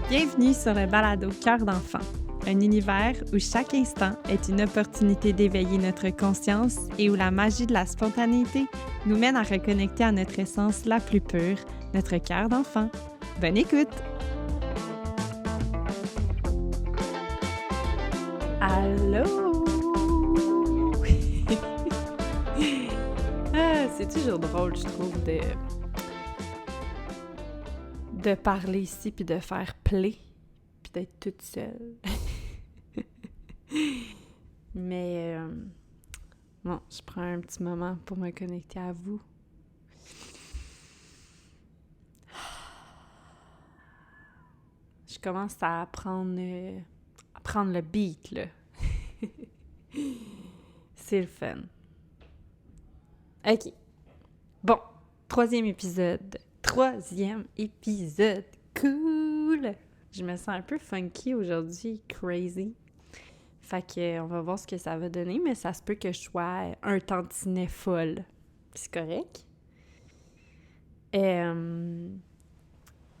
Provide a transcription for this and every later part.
Bienvenue sur le balado Cœur d'enfant, un univers où chaque instant est une opportunité d'éveiller notre conscience et où la magie de la spontanéité nous mène à reconnecter à notre essence la plus pure, notre cœur d'enfant. Bonne écoute! Allô! C'est toujours drôle, je trouve, de parler ici, puis de faire play, puis d'être toute seule. Mais bon, je prends un petit moment pour me connecter à vous. Je commence à prendre le beat, là. C'est le fun. OK. Bon, troisième épisode. Cool! Je me sens un peu funky aujourd'hui, crazy. Fait que on va voir ce que ça va donner, mais ça se peut que je sois un tantinet folle. C'est correct?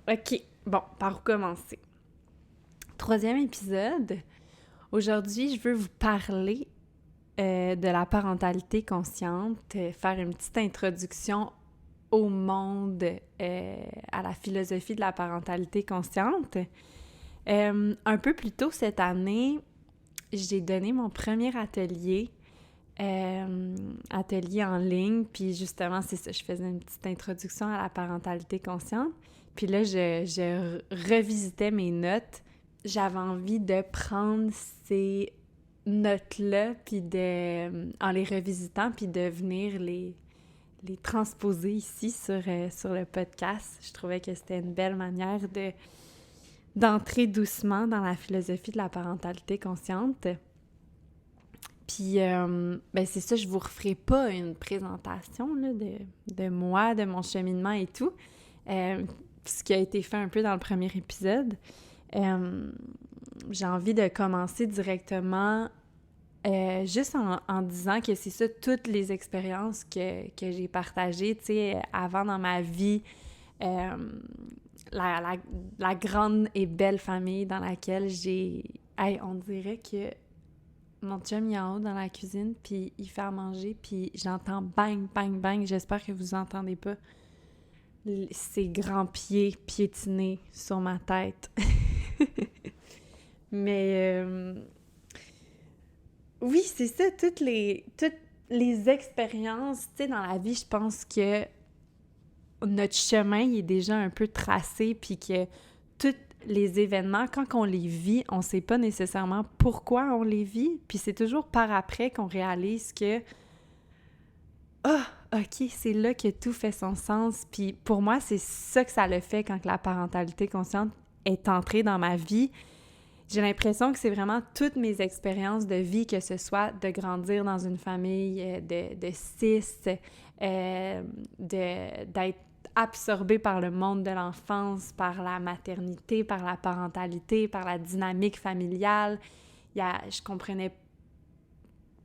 OK, bon, par où commencer? Troisième épisode. Aujourd'hui, je veux vous parler de la parentalité consciente, faire une petite introduction au monde, à la philosophie de la parentalité consciente. Un peu plus tôt cette année, j'ai donné mon premier atelier en ligne, puis justement, c'est ça, je faisais une petite introduction à la parentalité consciente. Puis là, je revisitais mes notes. J'avais envie de prendre ces notes-là, puis en les revisitant, puis de venir les transposer ici sur le podcast. Je trouvais que c'était une belle manière d'entrer doucement dans la philosophie de la parentalité consciente. Puis, c'est ça, je vous referai pas une présentation là, de moi, de mon cheminement et tout, ce qui a été fait un peu dans le premier épisode. J'ai envie de commencer directement juste en disant que c'est ça, toutes les expériences que j'ai partagées, tu sais, avant dans ma vie, la grande et belle famille dans laquelle j'ai... Hey, on dirait que mon chum, il est en haut dans la cuisine, puis il fait à manger, puis j'entends bang, bang, bang. J'espère que vous entendez pas ses grands pieds piétinés sur ma tête. Mais... oui, c'est ça, toutes les expériences, tu sais, dans la vie, je pense que notre chemin, il est déjà un peu tracé, puis que tous les événements, quand on les vit, on sait pas nécessairement pourquoi on les vit, puis c'est toujours par après qu'on réalise que « Ah, OK, c'est là que tout fait son sens », puis pour moi, c'est ça que ça le fait quand la parentalité consciente est entrée dans ma vie. J'ai l'impression que c'est vraiment toutes mes expériences de vie, que ce soit de grandir dans une famille de 6, d'être absorbée par le monde de l'enfance, par la maternité, par la parentalité, par la dynamique familiale. Je comprenais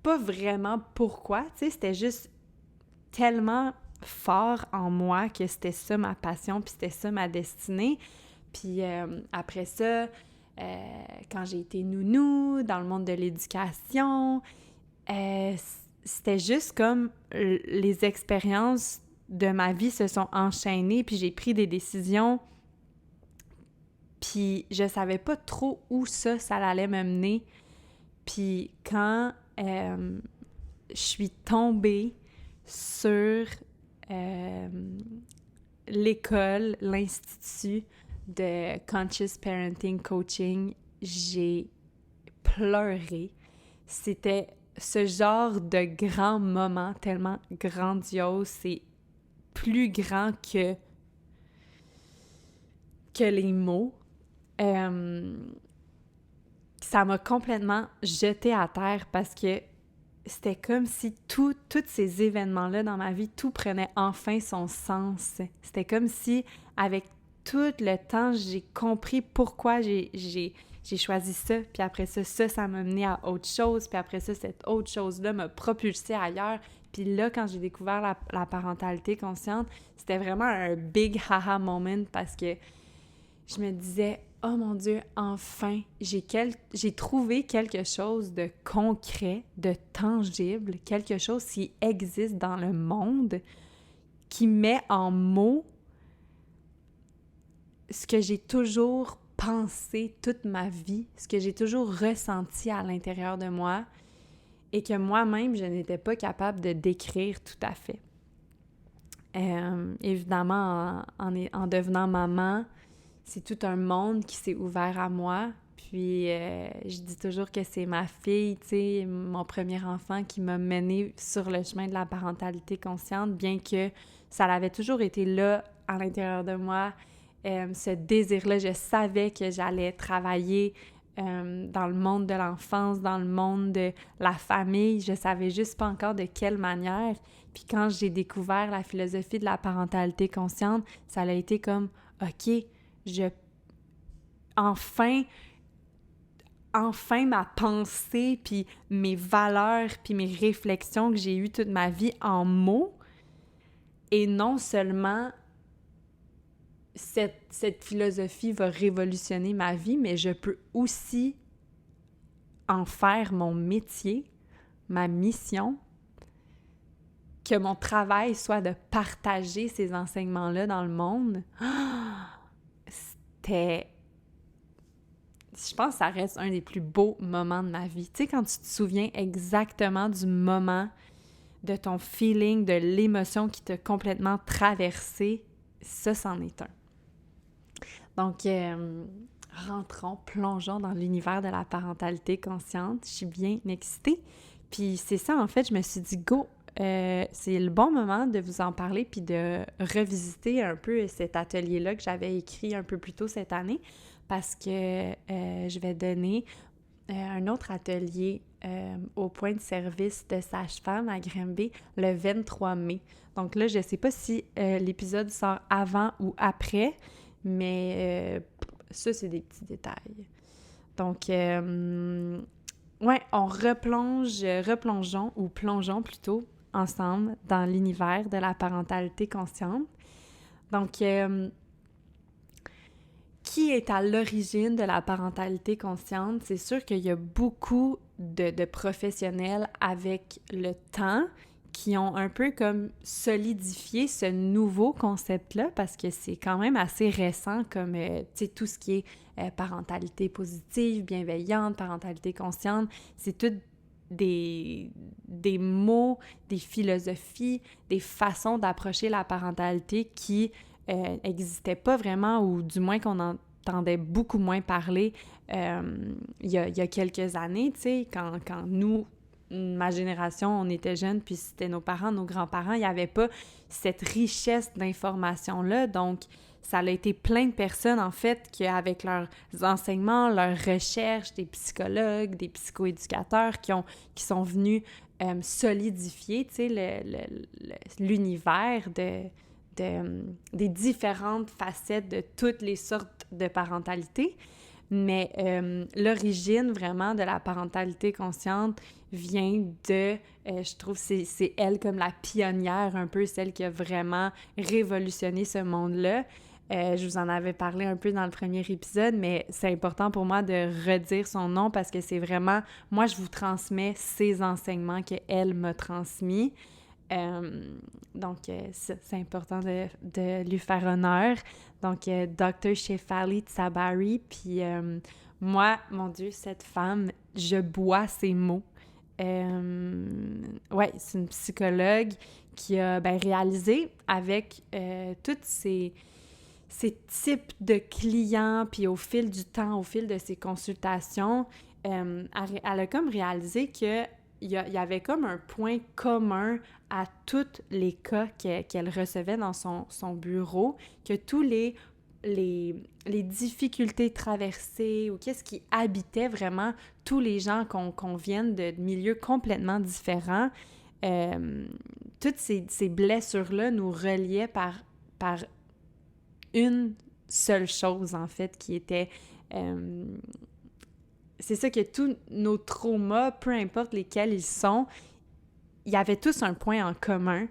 pas vraiment pourquoi, tu sais, c'était juste tellement fort en moi que c'était ça ma passion, puis c'était ça ma destinée. Puis après ça... quand j'ai été nounou, dans le monde de l'éducation, c'était juste comme les expériences de ma vie se sont enchaînées, puis j'ai pris des décisions, puis je savais pas trop où ça allait me mener. Puis quand je suis tombée sur l'école, l'institut de Conscious Parenting Coaching, j'ai pleuré. C'était ce genre de grand moment tellement grandiose, c'est plus grand que les mots. Ça m'a complètement jetée à terre parce que c'était comme si tous ces événements-là dans ma vie, tout prenait enfin son sens. C'était comme si, avec tout le temps, j'ai compris pourquoi j'ai choisi ça, puis après ça m'a mené à autre chose, puis après ça, cette autre chose-là m'a propulsée ailleurs. Puis là, quand j'ai découvert la parentalité consciente, c'était vraiment un big haha moment parce que je me disais « Oh mon Dieu, enfin, j'ai trouvé quelque chose de concret, de tangible, quelque chose qui existe dans le monde, qui met en mots ce que j'ai toujours pensé toute ma vie, ce que j'ai toujours ressenti à l'intérieur de moi et que moi-même, je n'étais pas capable de décrire tout à fait. » Évidemment, en devenant maman, c'est tout un monde qui s'est ouvert à moi. Puis, je dis toujours que c'est ma fille, tu sais, mon premier enfant qui m'a menée sur le chemin de la parentalité consciente, bien que ça avait toujours été là, à l'intérieur de moi. Ce désir-là, je savais que j'allais travailler dans le monde de l'enfance, dans le monde de la famille. Je savais juste pas encore de quelle manière. Puis quand j'ai découvert la philosophie de la parentalité consciente, ça a été comme, OK, enfin ma pensée, puis mes valeurs, puis mes réflexions que j'ai eues toute ma vie en mots. Et non seulement cette philosophie va révolutionner ma vie, mais je peux aussi en faire mon métier, ma mission, que mon travail soit de partager ces enseignements-là dans le monde. C'était... Je pense que ça reste un des plus beaux moments de ma vie. Tu sais, quand tu te souviens exactement du moment, de ton feeling, de l'émotion qui t'a complètement traversé, ça, c'en est un. Donc, rentrons, plongeons dans l'univers de la parentalité consciente. Je suis bien excitée. Puis c'est ça, en fait, je me suis dit, go! C'est le bon moment de vous en parler puis de revisiter un peu cet atelier-là que j'avais écrit un peu plus tôt cette année parce que je vais donner un autre atelier au point de service de sage-femme à Granby le 23 mai. Donc là, je ne sais pas si l'épisode sort avant ou après, mais ça, c'est des petits détails. Donc, ouais, on plongeons plutôt ensemble dans l'univers de la parentalité consciente. Donc, qui est à l'origine de la parentalité consciente? C'est sûr qu'il y a beaucoup de professionnels avec le temps qui ont un peu comme solidifié ce nouveau concept-là parce que c'est quand même assez récent comme, tu sais, tout ce qui est parentalité positive, bienveillante, parentalité consciente, c'est tout des mots, des philosophies, des façons d'approcher la parentalité qui n'existaient pas vraiment, ou du moins qu'on entendait beaucoup moins parler il y a quelques années, tu sais, quand nous, ma génération, on était jeunes, puis c'était nos parents, nos grands-parents, il n'y avait pas cette richesse d'informations-là, donc ça a été plein de personnes, en fait, qui, avec leurs enseignements, leurs recherches, des psychologues, des psychoéducateurs qui sont venus solidifier, tu sais, l'univers des différentes facettes de toutes les sortes de parentalité. Mais l'origine vraiment de la parentalité consciente vient de, je trouve, c'est elle comme la pionnière un peu, celle qui a vraiment révolutionné ce monde-là. Je vous en avais parlé un peu dans le premier épisode, mais c'est important pour moi de redire son nom parce que c'est vraiment, moi je vous transmets ses enseignements qu'elle m'a transmis. Donc, c'est important de lui faire honneur. Donc, Dr. Shefali Tsabary, puis moi, mon Dieu, cette femme, je bois ses mots. Ouais, c'est une psychologue qui a réalisé avec tous ces types de clients, puis au fil du temps, au fil de ses consultations, elle a comme réalisé que il y avait comme un point commun à tous les cas qu'elle recevait dans son bureau, que tous les difficultés traversées ou qu'est-ce qui habitait vraiment tous les gens qu'on vienne de milieux complètement différents, toutes ces blessures-là nous reliaient par une seule chose, en fait, qui était... c'est ça, que tous nos traumas, peu importe lesquels ils sont, il y avait tous un point en commun.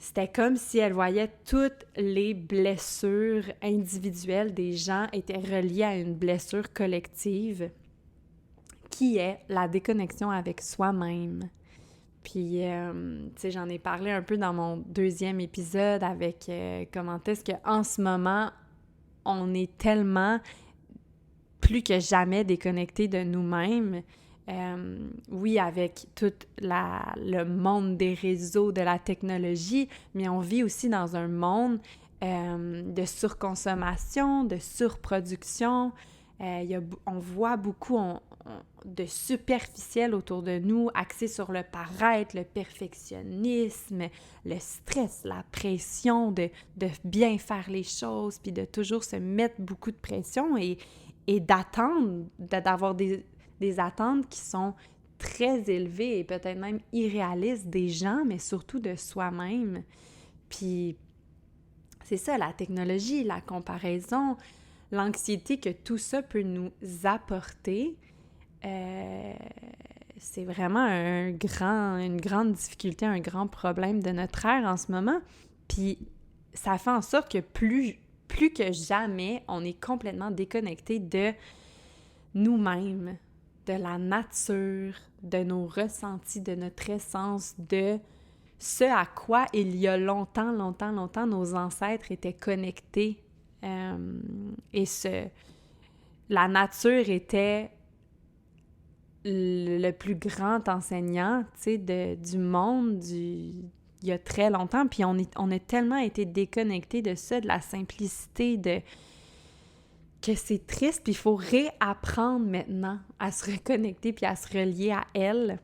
c'était comme si elle voyait toutes les blessures individuelles des gens étaient reliées à une blessure collective qui est la déconnexion avec soi-même. Puis, tu sais, j'en ai parlé un peu dans mon 2e épisode avec comment est-ce qu'en ce moment, on est tellement plus que jamais déconnecté de nous-mêmes. Oui, avec tout le monde des réseaux, de la technologie, mais on vit aussi dans un monde de surconsommation, de surproduction. On voit beaucoup de superficiel autour de nous, axé sur le paraître, le perfectionnisme, le stress, la pression de bien faire les choses, puis de toujours se mettre beaucoup de pression et d'attendre, d'avoir des attentes qui sont très élevées et peut-être même irréalistes des gens, mais surtout de soi-même. Puis c'est ça, la technologie, la comparaison, l'anxiété que tout ça peut nous apporter, c'est vraiment une grande difficulté, un grand problème de notre ère en ce moment. Puis ça fait en sorte que plus que jamais, on est complètement déconnecté de nous-mêmes, de la nature, de nos ressentis, de notre essence, de ce à quoi il y a longtemps, nos ancêtres étaient connectés. La nature était le plus grand enseignant, tu sais, du monde, il y a très longtemps. Puis on a tellement été déconnectés de ça, de la simplicité, que c'est triste, puis il faut réapprendre maintenant à se reconnecter puis à se relier à elle.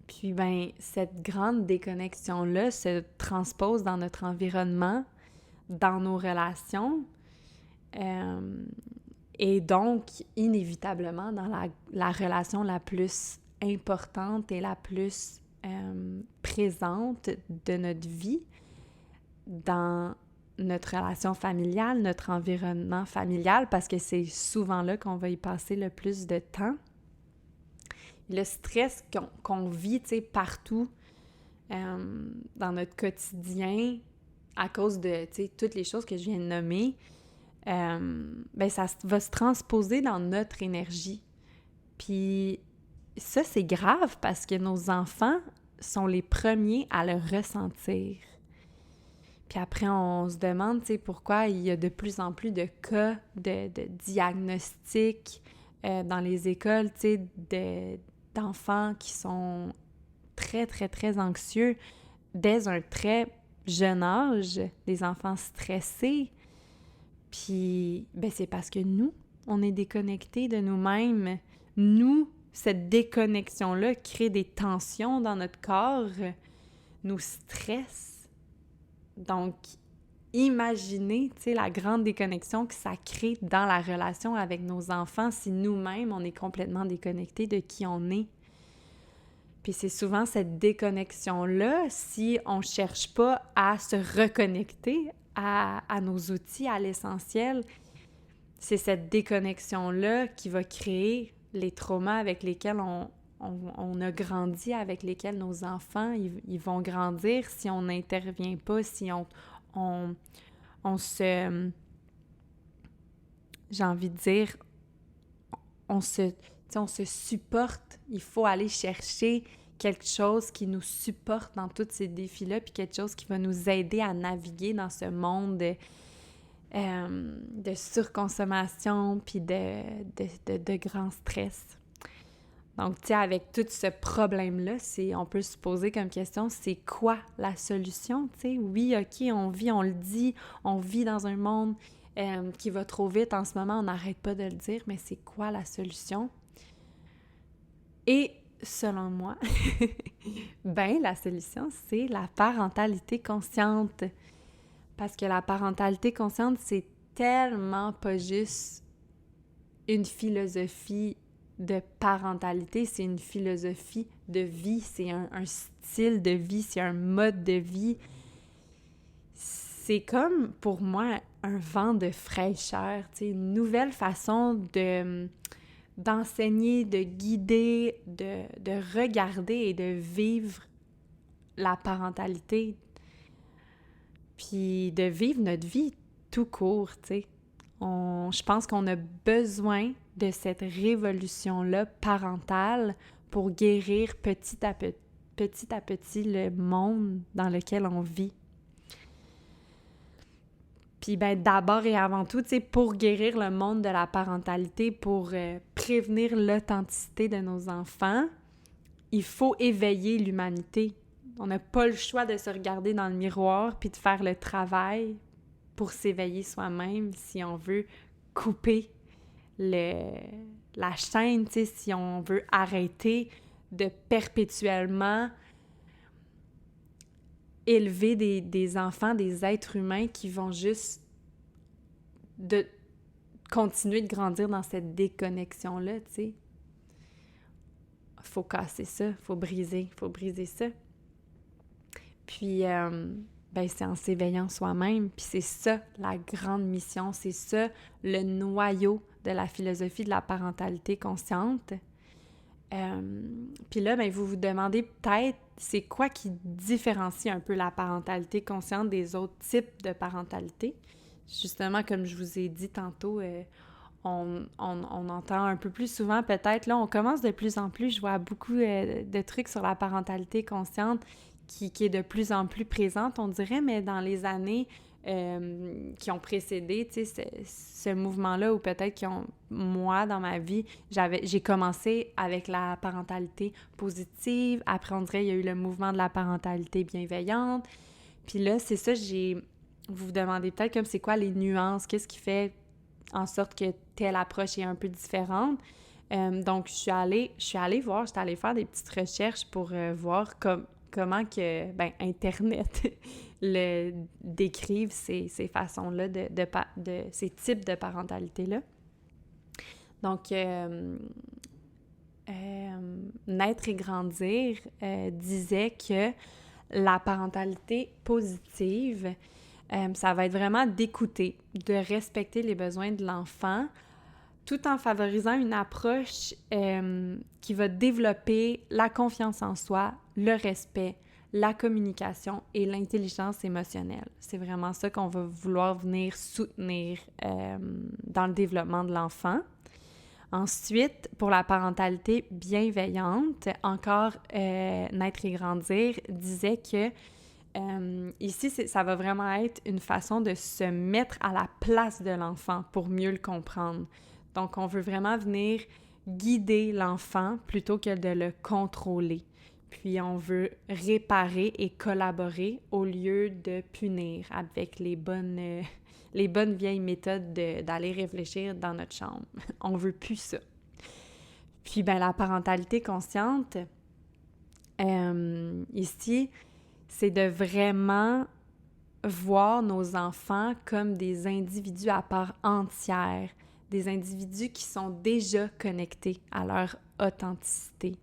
Puis ben cette grande déconnexion-là se transpose dans notre environnement, dans nos relations, et donc inévitablement dans la relation la plus importante et la plus présente de notre vie, dans notre relation familiale, notre environnement familial, parce que c'est souvent là qu'on va y passer le plus de temps. Le stress qu'on vit, tu sais, partout dans notre quotidien à cause de, tu sais, toutes les choses que je viens de nommer, ben ça va se transposer dans notre énergie. Puis ça, c'est grave parce que nos enfants sont les premiers à le ressentir. Puis après, on se demande, tu sais, pourquoi il y a de plus en plus de cas de diagnostic dans les écoles, tu sais, d'enfants qui sont très, très, très anxieux dès un très jeune âge, des enfants stressés. Puis, ben c'est parce que nous, on est déconnectés de nous-mêmes. Nous, cette déconnexion-là crée des tensions dans notre corps, nous stresse. Donc, imaginez, tu sais, la grande déconnexion que ça crée dans la relation avec nos enfants si nous-mêmes, on est complètement déconnectés de qui on est. Puis c'est souvent cette déconnexion-là, si on ne cherche pas à se reconnecter à nos outils, à l'essentiel, c'est cette déconnexion-là qui va créer les traumas avec lesquels on a grandi, avec lesquels nos enfants ils vont grandir si on n'intervient pas, si on se... J'ai envie de dire, on se supporte. Il faut aller chercher quelque chose qui nous supporte dans tous ces défis-là, puis quelque chose qui va nous aider à naviguer dans ce monde de surconsommation, puis de grand stress. Donc, tu sais, avec tout ce problème-là, on peut se poser comme question, c'est quoi la solution? Tu sais, oui, OK, on le dit, on vit dans un monde qui va trop vite en ce moment, on n'arrête pas de le dire, mais c'est quoi la solution? Et selon moi, ben la solution, c'est la parentalité consciente. Parce que la parentalité consciente, c'est tellement pas juste une philosophie de parentalité, c'est une philosophie de vie, c'est un style de vie, c'est un mode de vie. C'est comme, pour moi, un vent de fraîcheur, tu sais, une nouvelle façon d'enseigner, de guider, de regarder et de vivre la parentalité. puis de vivre notre vie tout court, tu sais. Je pense qu'on a besoin de cette révolution-là parentale pour guérir petit à petit le monde dans lequel on vit. Puis d'abord et avant tout, tu sais, pour guérir le monde de la parentalité, pour prévenir l'authenticité de nos enfants, il faut éveiller l'humanité. On n'a pas le choix de se regarder dans le miroir puis de faire le travail pour s'éveiller soi-même si on veut couper la chaîne, tu sais, si on veut arrêter de perpétuellement élever des enfants, des êtres humains qui vont juste continuer de grandir dans cette déconnexion-là, tu sais. Faut casser ça, faut briser ça. Puis, c'est en s'éveillant soi-même, puis c'est ça la grande mission, c'est ça le noyau de la philosophie de la parentalité consciente. Puis là, vous vous demandez peut-être c'est quoi qui différencie un peu la parentalité consciente des autres types de parentalité. Justement, comme je vous ai dit tantôt, on entend un peu plus souvent peut-être, là on commence de plus en plus, je vois beaucoup de trucs sur la parentalité consciente qui est de plus en plus présente, on dirait, mais dans les années qui ont précédé, tu sais, ce mouvement-là, ou peut-être moi, dans ma vie, j'ai commencé avec la parentalité positive, après, on dirait, il y a eu le mouvement de la parentalité bienveillante, puis là, c'est ça, vous vous demandez peut-être comme c'est quoi les nuances, qu'est-ce qui fait en sorte que telle approche est un peu différente. Donc, je suis allée voir, j'étais allée faire des petites recherches pour voir comment que Internet le décrive ces façons-là de ces types de parentalité-là. Donc, Naître et grandir disait que la parentalité positive, ça va être vraiment d'écouter, de respecter les besoins de l'enfant, tout en favorisant une approche qui va développer la confiance en soi, le respect, la communication et l'intelligence émotionnelle. C'est vraiment ça qu'on va vouloir venir soutenir dans le développement de l'enfant. Ensuite, pour la parentalité bienveillante, encore Naître et grandir disait que ici, ça va vraiment être une façon de se mettre à la place de l'enfant pour mieux le comprendre. Donc, on veut vraiment venir guider l'enfant plutôt que de le contrôler. Puis, on veut réparer et collaborer au lieu de punir avec les bonnes vieilles méthodes d'aller réfléchir dans notre chambre. On veut plus ça. Puis, la parentalité consciente, ici, c'est de vraiment voir nos enfants comme des individus à part entière, des individus qui sont déjà connectés à leur authenticité.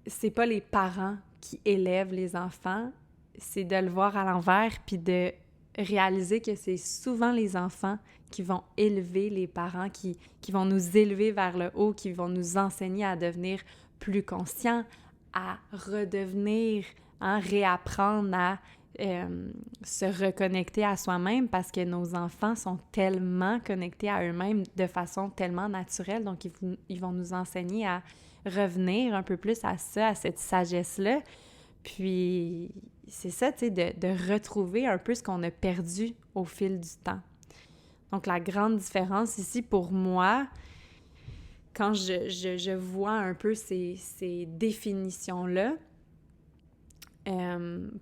C'est pas les parents qui élèvent les enfants, c'est de le voir à l'envers puis de réaliser que c'est souvent les enfants qui vont élever les parents, qui vont nous élever vers le haut, qui vont nous enseigner à devenir plus conscients, à redevenir, réapprendre à se reconnecter à soi-même parce que nos enfants sont tellement connectés à eux-mêmes de façon tellement naturelle. Donc, ils vont nous enseigner à revenir un peu plus à ça, à cette sagesse-là. Puis, c'est ça, tu sais, de retrouver un peu ce qu'on a perdu au fil du temps. Donc, la grande différence ici pour moi, quand je vois un peu ces définitions-là,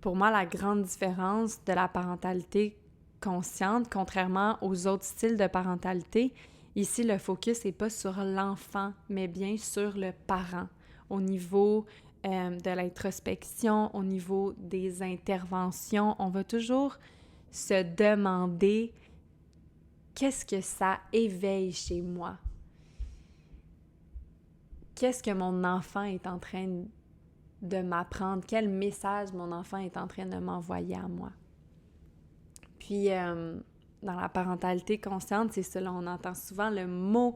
pour moi, la grande différence de la parentalité consciente, contrairement aux autres styles de parentalité, ici, le focus n'est pas sur l'enfant, mais bien sur le parent, au niveau de l'introspection, au niveau des interventions. On va toujours se demander qu'est-ce que ça éveille chez moi? Qu'est-ce que mon enfant est en train de m'apprendre? Quel message mon enfant est en train de m'envoyer à moi? Puis, dans la parentalité consciente, c'est ça, là, on entend souvent le mot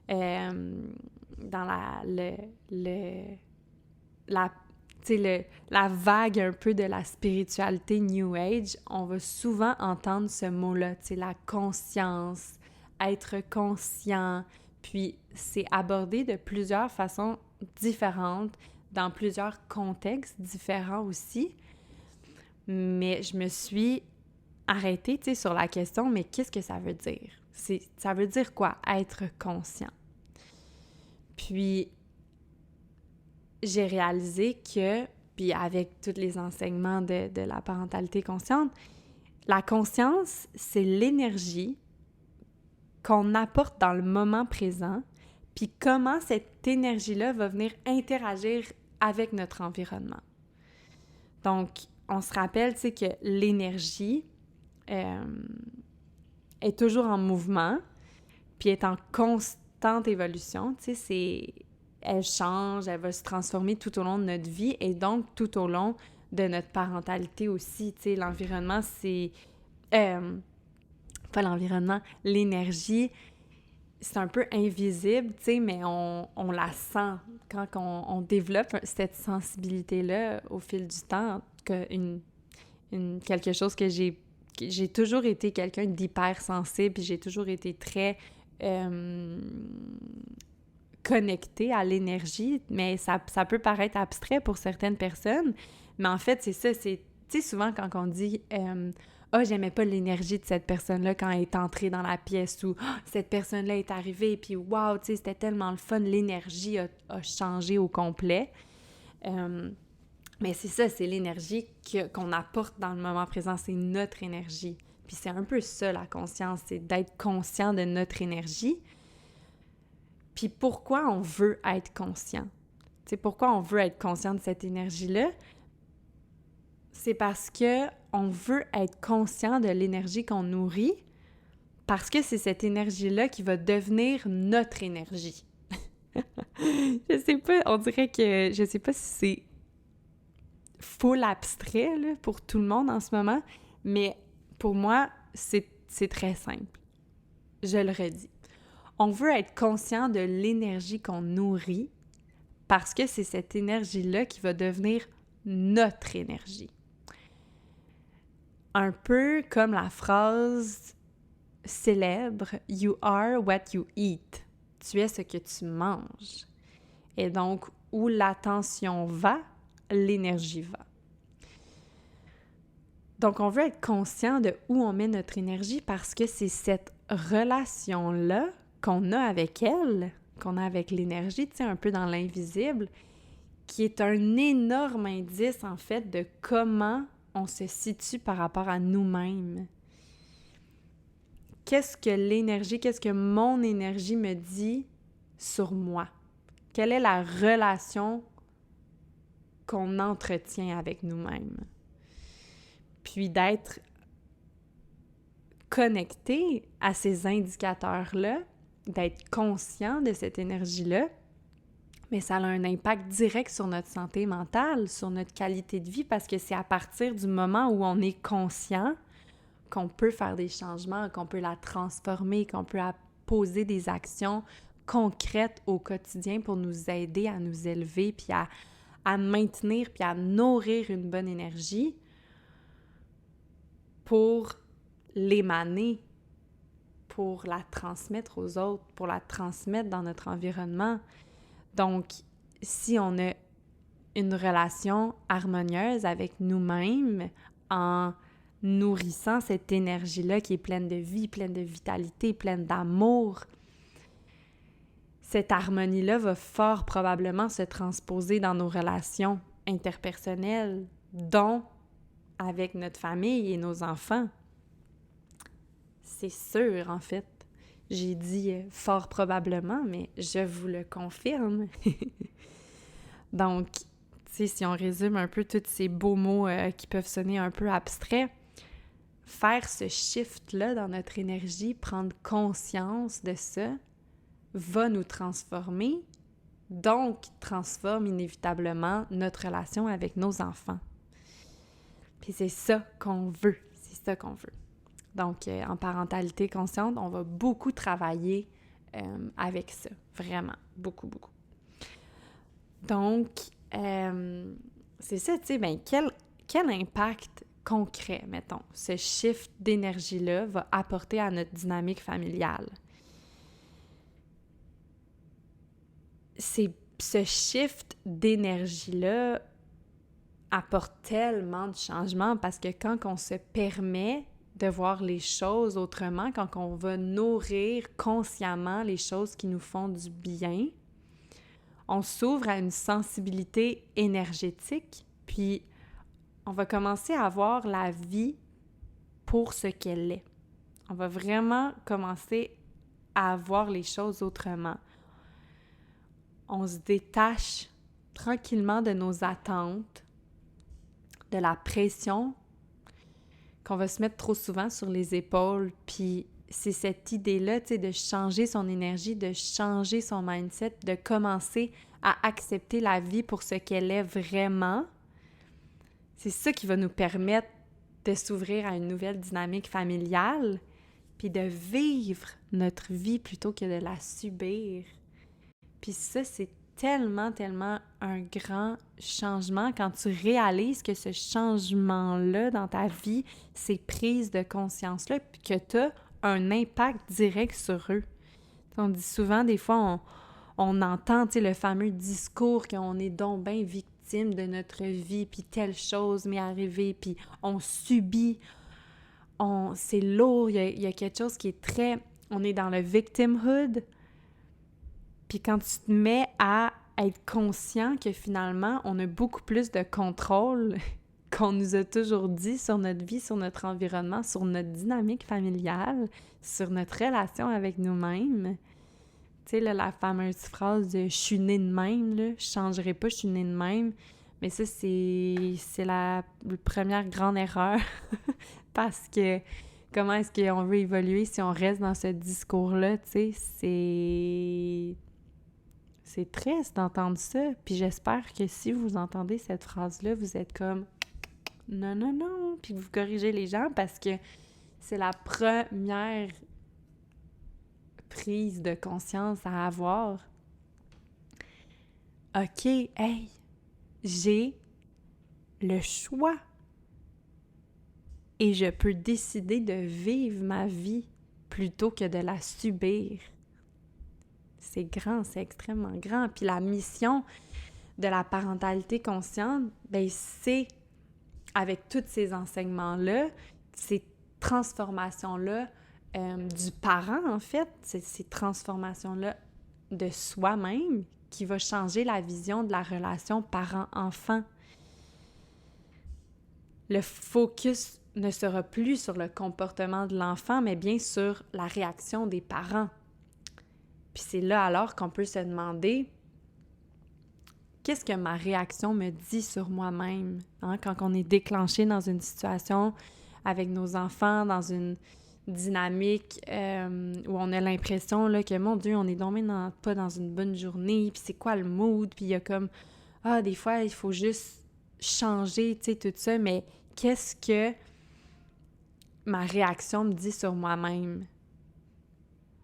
dans tu tu sais, la vague un peu de la spiritualité New Age, on va souvent entendre ce mot-là, tu sais, la conscience, être conscient, puis c'est abordé de plusieurs façons différentes, dans plusieurs contextes différents aussi, mais je me suis arrêtée, tu sais, sur la question, mais qu'est-ce que ça veut dire? Ça veut dire quoi, être conscient? Puis, j'ai réalisé que, puis avec tous les enseignements de la parentalité consciente, la conscience, c'est l'énergie qu'on apporte dans le moment présent, puis comment cette énergie-là va venir interagir avec notre environnement. Donc, on se rappelle, tu sais, que l'énergie est toujours en mouvement, puis est en constante évolution, tu sais, elle change, elle va se transformer tout au long de notre vie et donc tout au long de notre parentalité aussi, tu sais, l'environnement, c'est... pas l'environnement, l'énergie, c'est un peu invisible, tu sais, mais on la sent quand on développe cette sensibilité-là au fil du temps. En tout cas, quelque chose que j'ai toujours été quelqu'un d'hypersensible, puis j'ai toujours été très connectée à l'énergie, mais ça peut paraître abstrait pour certaines personnes, mais en fait, c'est ça, tu sais, souvent quand on dit « Ah, j'aimais pas l'énergie de cette personne-là quand elle est entrée dans la pièce » ou « Cette personne-là est arrivée, puis wow, tu sais, c'était tellement le fun, l'énergie a changé au complet. » Mais c'est ça, c'est l'énergie qu'on apporte dans le moment présent, c'est notre énergie. Puis c'est un peu ça, la conscience, c'est d'être conscient de notre énergie. Puis pourquoi on veut être conscient? Tu sais, pourquoi on veut être conscient de cette énergie-là? C'est parce que on veut être conscient de l'énergie qu'on nourrit, parce que c'est cette énergie-là qui va devenir notre énergie. Je sais pas, on dirait que... Je sais pas si c'est full abstrait là, pour tout le monde en ce moment, mais pour moi, c'est très simple. Je le redis. On veut être conscient de l'énergie qu'on nourrit parce que c'est cette énergie-là qui va devenir notre énergie. Un peu comme la phrase célèbre « You are what you eat ». Tu es ce que tu manges. Et donc, où l'attention va, l'énergie va. Donc, on veut être conscient de où on met notre énergie parce que c'est cette relation-là qu'on a avec elle, qu'on a avec l'énergie, tu sais, un peu dans l'invisible, qui est un énorme indice, en fait, de comment on se situe par rapport à nous-mêmes. Qu'est-ce que mon énergie me dit sur moi? Quelle est la relation qu'on entretient avec nous-mêmes? Puis d'être connecté à ces indicateurs-là, d'être conscient de cette énergie-là, mais ça a un impact direct sur notre santé mentale, sur notre qualité de vie, parce que c'est à partir du moment où on est conscient qu'on peut faire des changements, qu'on peut la transformer, qu'on peut poser des actions concrètes au quotidien pour nous aider à nous élever, puis à maintenir, puis à nourrir une bonne énergie pour l'émaner, pour la transmettre aux autres, pour la transmettre dans notre environnement. Donc, si on a une relation harmonieuse avec nous-mêmes en nourrissant cette énergie-là qui est pleine de vie, pleine de vitalité, pleine d'amour, cette harmonie-là va fort probablement se transposer dans nos relations interpersonnelles, dont avec notre famille et nos enfants. C'est sûr, en fait. J'ai dit fort probablement, mais je vous le confirme. Donc, tu sais, si on résume un peu tous ces beaux mots qui peuvent sonner un peu abstraits, faire ce shift-là dans notre énergie, prendre conscience de ça, va nous transformer, donc transforme inévitablement notre relation avec nos enfants. Puis c'est ça qu'on veut, c'est ça qu'on veut. Donc, en parentalité consciente, on va beaucoup travailler avec ça, vraiment, beaucoup, beaucoup. Donc, c'est ça, tu sais, ben quel impact concret, mettons, ce shift d'énergie-là va apporter à notre dynamique familiale? Ce shift d'énergie-là apporte tellement de changements parce que quand on se permet de voir les choses autrement, quand on va nourrir consciemment les choses qui nous font du bien, on s'ouvre à une sensibilité énergétique, puis on va commencer à voir la vie pour ce qu'elle est. On va vraiment commencer à voir les choses autrement. On se détache tranquillement de nos attentes, de la pression qu'on va se mettre trop souvent sur les épaules, puis c'est cette idée-là, tu sais, de changer son énergie, de changer son mindset, de commencer à accepter la vie pour ce qu'elle est vraiment. C'est ça qui va nous permettre de s'ouvrir à une nouvelle dynamique familiale, puis de vivre notre vie plutôt que de la subir. Puis ça, c'est tellement, tellement un grand changement quand tu réalises que ce changement-là dans ta vie, ces prises de conscience-là, puis que tu as un impact direct sur eux. On dit souvent, des fois, on entend le fameux discours qu'on est donc bien victime de notre vie, puis telle chose m'est arrivée, puis on subit, c'est lourd, il y a quelque chose qui est très... On est dans le victimhood. Puis quand tu te mets à être conscient que finalement, on a beaucoup plus de contrôle qu'on nous a toujours dit sur notre vie, sur notre environnement, sur notre dynamique familiale, sur notre relation avec nous-mêmes. Tu sais, là, la fameuse phrase de « je suis née de même », là, « je changerai pas, je suis née de même ». Mais ça, c'est la première grande erreur parce que comment est-ce qu'on veut évoluer si on reste dans ce discours-là, tu sais, c'est triste d'entendre ça, puis j'espère que si vous entendez cette phrase-là, vous êtes comme « non, non, non », puis vous corrigez les gens parce que c'est la première prise de conscience à avoir. OK, hey, j'ai le choix et je peux décider de vivre ma vie plutôt que de la subir. C'est grand, c'est extrêmement grand. Puis la mission de la parentalité consciente, ben c'est avec tous ces enseignements-là, ces transformations-là du parent, en fait, ces transformations-là de soi-même qui va changer la vision de la relation parent-enfant. Le focus ne sera plus sur le comportement de l'enfant, mais bien sur la réaction des parents. Puis c'est là alors qu'on peut se demander qu'est-ce que ma réaction me dit sur moi-même, hein? Quand on est déclenché dans une situation avec nos enfants, dans une dynamique où on a l'impression là, que, mon Dieu, on est donc pas dans une bonne journée, puis c'est quoi le mood, puis il y a comme, des fois, il faut juste changer, tu sais, tout ça, mais qu'est-ce que ma réaction me dit sur moi-même?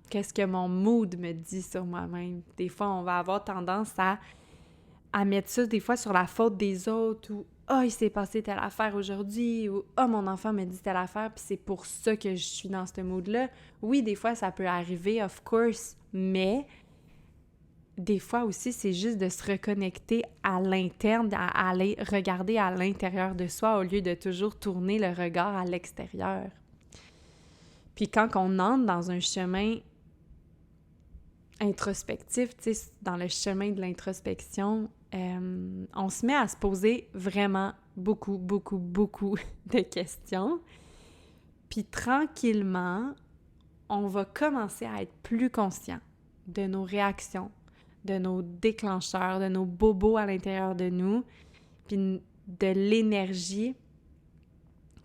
Qu'est-ce que mon mood me dit sur moi-même? Des fois, on va avoir tendance à mettre ça des fois sur la faute des autres ou « il s'est passé telle affaire aujourd'hui » ou « mon enfant me dit telle affaire puis c'est pour ça que je suis dans ce mood-là ». Oui, des fois, ça peut arriver, of course, mais des fois aussi, c'est juste de se reconnecter à l'interne, à aller regarder à l'intérieur de soi au lieu de toujours tourner le regard à l'extérieur. Puis quand on entre dans un chemin introspectif, tu sais, dans le chemin de l'introspection, on se met à se poser vraiment beaucoup, beaucoup, beaucoup de questions. Puis tranquillement, on va commencer à être plus conscient de nos réactions, de nos déclencheurs, de nos bobos à l'intérieur de nous, puis de l'énergie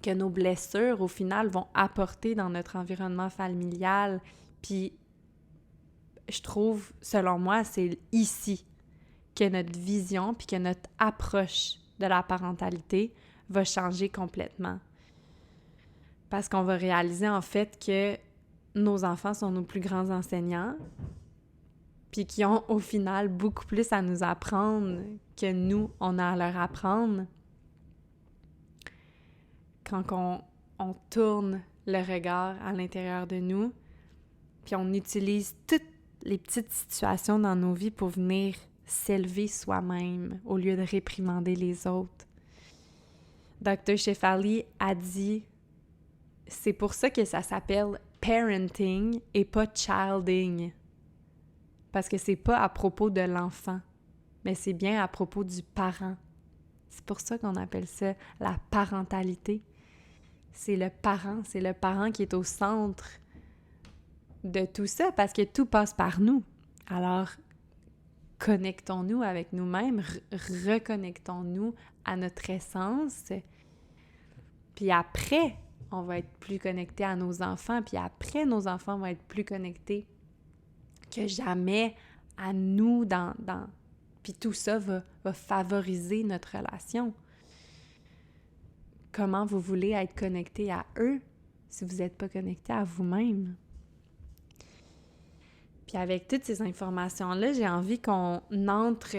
que nos blessures, au final, vont apporter dans notre environnement familial. Puis je trouve, selon moi, c'est ici que notre vision puis que notre approche de la parentalité va changer complètement. Parce qu'on va réaliser en fait que nos enfants sont nos plus grands enseignants, puis qui ont au final beaucoup plus à nous apprendre que nous, on a à leur apprendre. Quand on tourne le regard à l'intérieur de nous, puis on utilise toutes les petites situations dans nos vies pour venir s'élever soi-même au lieu de réprimander les autres. Dr. Shefali a dit, c'est pour ça que ça s'appelle parenting et pas childing. Parce que c'est pas à propos de l'enfant, mais c'est bien à propos du parent. C'est pour ça qu'on appelle ça la parentalité. C'est le parent qui est au centre de tout ça, parce que tout passe par nous. Alors, connectons-nous avec nous-mêmes, reconnectons-nous à notre essence, puis après, on va être plus connectés à nos enfants, puis après, nos enfants vont être plus connectés que jamais à nous puis tout ça va favoriser notre relation. Comment vous voulez être connecté à eux si vous n'êtes pas connecté à vous-même? Puis avec toutes ces informations-là, j'ai envie qu'on entre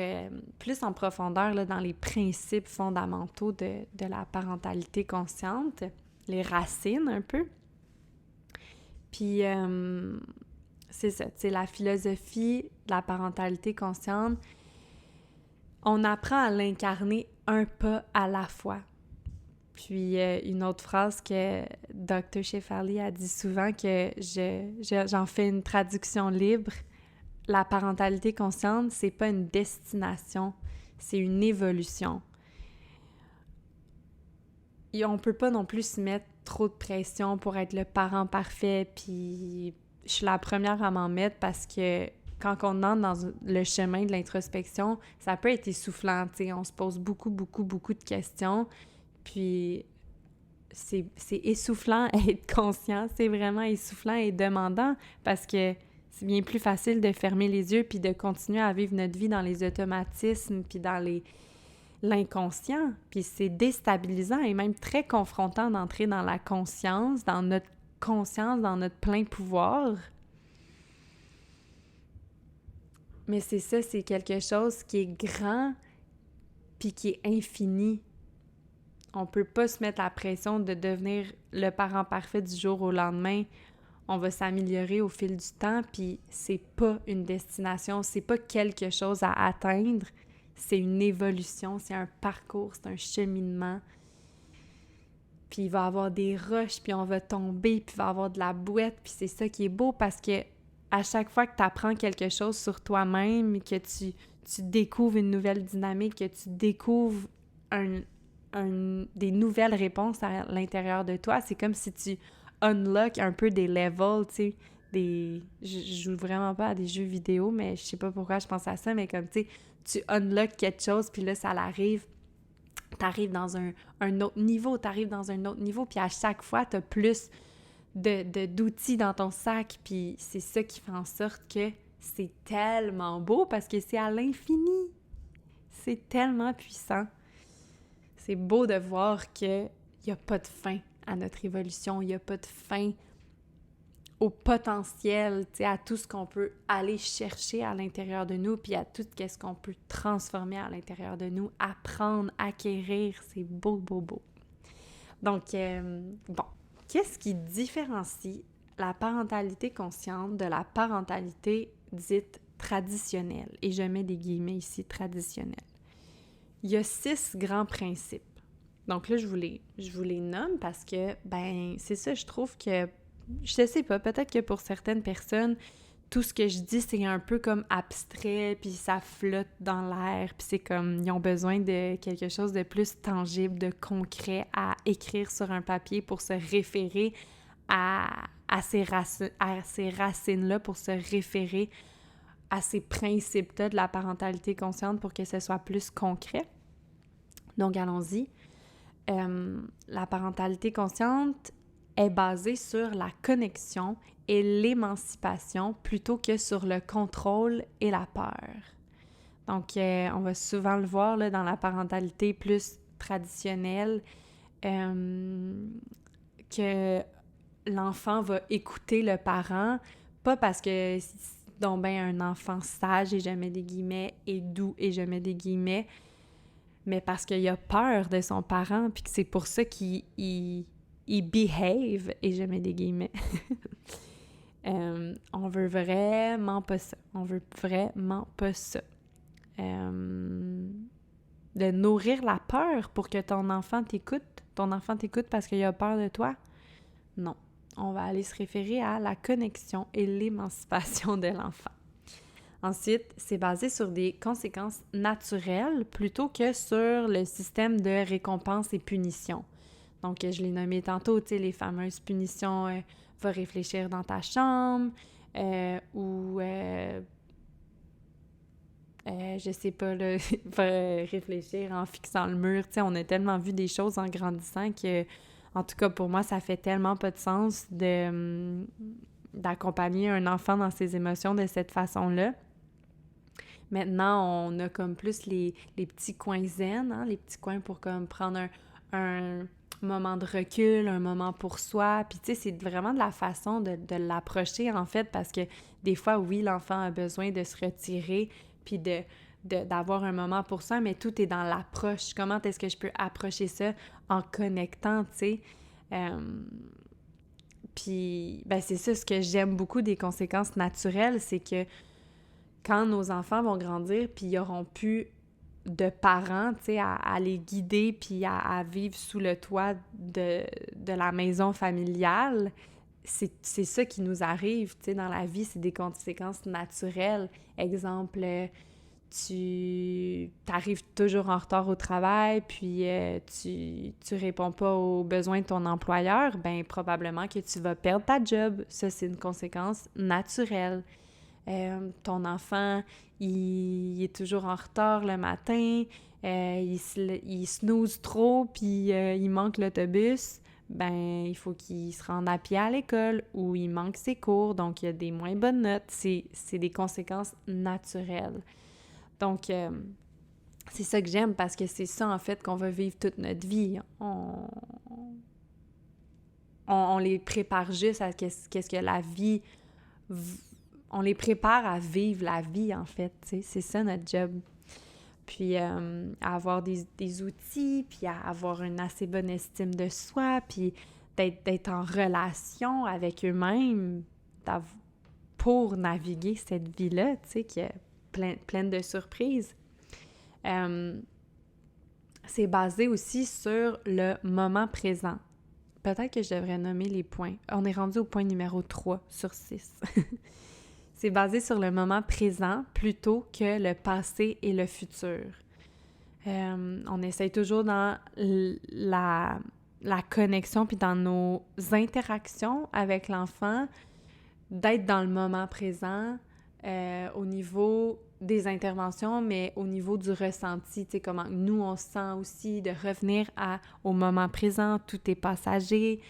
plus en profondeur là, dans les principes fondamentaux de la parentalité consciente, les racines un peu. Puis c'est ça, c'est la philosophie de la parentalité consciente. On apprend à l'incarner un pas à la fois. Puis une autre phrase que Dr. Shefali a dit souvent, que j'en fais une traduction libre, la parentalité consciente, c'est pas une destination, c'est une évolution. Et on peut pas non plus se mettre trop de pression pour être le parent parfait, puis je suis la première à m'en mettre parce que quand on entre dans le chemin de l'introspection, ça peut être essoufflant, tu sais, on se pose beaucoup de questions. Puis c'est essoufflant à être conscient, c'est vraiment essoufflant et demandant parce que c'est bien plus facile de fermer les yeux puis de continuer à vivre notre vie dans les automatismes puis dans l'inconscient. Puis c'est déstabilisant et même très confrontant d'entrer dans la conscience, dans notre plein pouvoir. Mais c'est ça, c'est quelque chose qui est grand puis qui est infini. On peut pas se mettre la pression de devenir le parent parfait du jour au lendemain. On va s'améliorer au fil du temps, puis c'est pas une destination, c'est pas quelque chose à atteindre, c'est une évolution, c'est un parcours, c'est un cheminement. Puis il va y avoir des roches, puis on va tomber, puis il va y avoir de la bouette, puis c'est ça qui est beau parce que à chaque fois que tu apprends quelque chose sur toi-même, que tu découvres une nouvelle dynamique, que tu découvres des nouvelles réponses à l'intérieur de toi, c'est comme si tu unlock un peu des levels, tu sais, je joue vraiment pas à des jeux vidéo, mais je sais pas pourquoi je pense à ça, mais comme, tu sais, tu unlock quelque chose, puis là, ça l'arrive, t'arrives dans un autre niveau, puis à chaque fois, t'as plus d'outils dans ton sac, puis c'est ça qui fait en sorte que c'est tellement beau, parce que c'est à l'infini. C'est tellement puissant. C'est beau de voir qu'il n'y a pas de fin à notre évolution, il n'y a pas de fin au potentiel, à tout ce qu'on peut aller chercher à l'intérieur de nous, puis à tout ce qu'on peut transformer à l'intérieur de nous, apprendre, acquérir, c'est beau, beau, beau. Donc, bon, qu'est-ce qui différencie la parentalité consciente de la parentalité dite traditionnelle? Et je mets des guillemets ici, traditionnelle. Il y a 6 grands principes. Donc là, je vous les nomme parce que, ben, c'est ça, je trouve que, je sais pas, peut-être que pour certaines personnes, tout ce que je dis, c'est un peu comme abstrait, puis ça flotte dans l'air, puis c'est comme, ils ont besoin de quelque chose de plus tangible, de concret à écrire sur un papier pour se référer à ces racines-là, pour se référer à ces principes-là de la parentalité consciente pour que ce soit plus concret. Donc, allons-y. La parentalité consciente est basée sur la connexion et l'émancipation plutôt que sur le contrôle et la peur. Donc, on va souvent le voir là, dans la parentalité plus traditionnelle, que l'enfant va écouter le parent, pas parce que donc ben un enfant sage, et je mets des guillemets, et doux, et je mets des guillemets, mais parce qu'il a peur de son parent, puis que c'est pour ça qu'il behave, et je mets des guillemets. On veut vraiment pas ça. On veut vraiment pas ça. De nourrir la peur pour que ton enfant t'écoute. Ton enfant t'écoute parce qu'il a peur de toi. Non. On va aller se référer à la connexion et l'émancipation de l'enfant. Ensuite, c'est basé sur des conséquences naturelles plutôt que sur le système de récompense et punition. Donc, je l'ai nommé tantôt, tu sais, les fameuses punitions va réfléchir dans ta chambre ou je sais pas, là, va réfléchir en fixant le mur. Tu sais, on a tellement vu des choses en grandissant que, en tout cas, pour moi, ça fait tellement pas de sens d'accompagner un enfant dans ses émotions de cette façon-là. Maintenant, on a comme plus les petits coins zen, hein, les petits coins pour comme prendre un moment de recul, un moment pour soi. Puis tu sais, c'est vraiment de la façon de l'approcher, en fait, parce que des fois, oui, l'enfant a besoin de se retirer puis d'avoir un moment pour soi, mais tout est dans l'approche. Comment est-ce que je peux approcher ça en connectant, tu sais? Puis, ben c'est ça, ce que j'aime beaucoup des conséquences naturelles, c'est que quand nos enfants vont grandir, puis ils auront plus de parents, tu sais, à les guider, puis à vivre sous le toit de la maison familiale, c'est ça qui nous arrive, tu sais, dans la vie, c'est des conséquences naturelles. Exemple, tu arrives toujours en retard au travail, puis tu réponds pas aux besoins de ton employeur, ben probablement que tu vas perdre ta job. Ça, c'est une conséquence naturelle. Ton enfant, il est toujours en retard le matin, il snooze trop, puis il manque l'autobus, ben il faut qu'il se rende à pied à l'école ou il manque ses cours, donc il y a des moins bonnes notes. C'est des conséquences naturelles. Donc, c'est ça que j'aime parce que c'est ça, en fait, qu'on va vivre toute notre vie. On les prépare juste à qu'est-ce que la vie... On les prépare à vivre la vie, en fait, tu sais. C'est ça, notre job. Puis, à avoir des outils, puis à avoir une assez bonne estime de soi, puis d'être en relation avec eux-mêmes pour naviguer cette vie-là, tu sais, qui est pleine de surprises. C'est basé aussi sur le moment présent. Peut-être que je devrais nommer les points. On est rendu au point numéro 3 sur 6. C'est basé sur le moment présent plutôt que le passé et le futur. On essaye toujours dans la connexion puis dans nos interactions avec l'enfant d'être dans le moment présent au niveau des interventions, mais au niveau du ressenti, tu sais, comment nous, on se sent aussi, de revenir au moment présent, tout est passager.